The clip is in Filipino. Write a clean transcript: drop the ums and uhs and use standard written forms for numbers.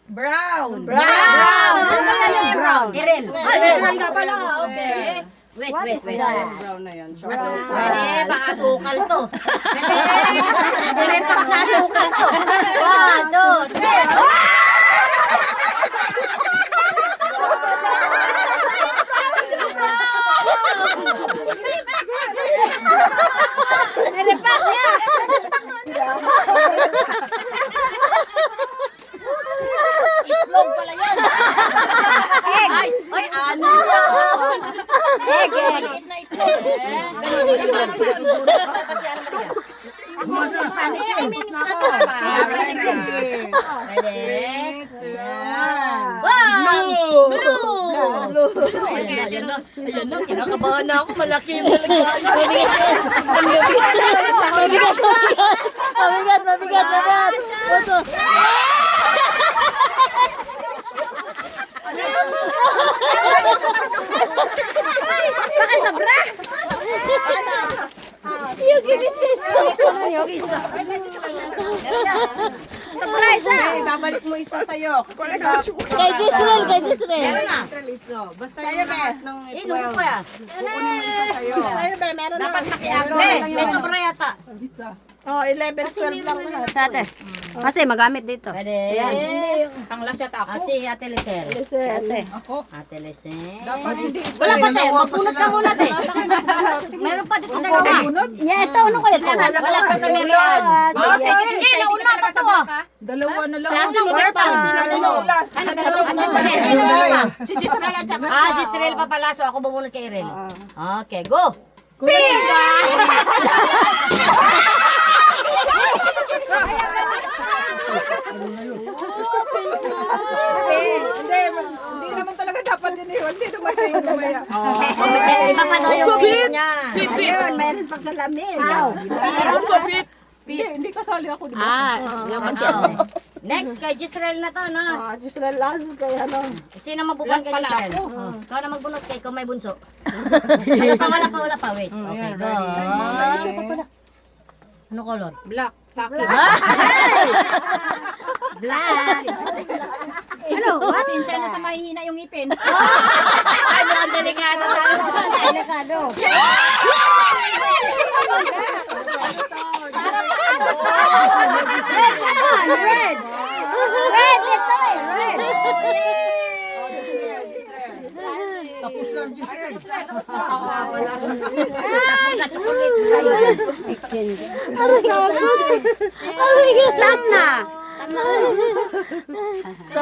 Brown. Brown. Irel. Ay, Israel nga pala. Okay. Wait. Brown na yan. Pwede, pakasukal to. Pwede, pakasukal to. 1, 2, 3. Itlog pala yan. Egg. Ay, ano siya? Egg. Maliit na itlog. Ayan na, kinakabahan na ako. Malaki yung Mabigat. Oso. Bakit sobra? Yung ginitis. Surprise ha? Babalik mo isa sa'yo. Kay Jisrael. Meron na. Basta yung lahat ng Inom ko yan. kukunin mo isa sa'yo. Dapat nakiagaw. May sobra yata. Oh, 11, 12 lang lahat. Ate. Kasi magamit dito. Pwede. Panglas yata ako. Si Ate Lisel. Ate. Ate Lisel. Dapat hindi. Wala pa tayo. Magpunot ka muna tayo. Meron pa dito dalawa. Yeah, ito. Ano ko ito? Wala pa sa Merian. Sige, nauna pa to. Dalawa na lang. Saan ang purple? Sino dalawa? Si Gisrel at saka. Jisrael pa pala. So ako bumunod kay Irel. Okay, go. Hindi naman talaga dapat din yun. Hindi naman tayo lumaya. Iba pa daw yung pin niya. Ayun, mayroon pang salamin. Hindi kasali ako. Di ba? Next, kay Jisrael na to, no? Ah, Gisrel last kaya ano. Sino mabubuan kay Jisrael? Ikaw na magbunot kay kung may bunso. Wala pa. Wait. Okay, go. Ano color? Black. Sa akin. Black. Ano? Pasensya na sa mahihina yung ipin. Ay, mukhang delikado. Delikado. Red. Red. Ito eh. Red. Tapos na ang Giselle. Exchange. Oh my God. Tam na. So,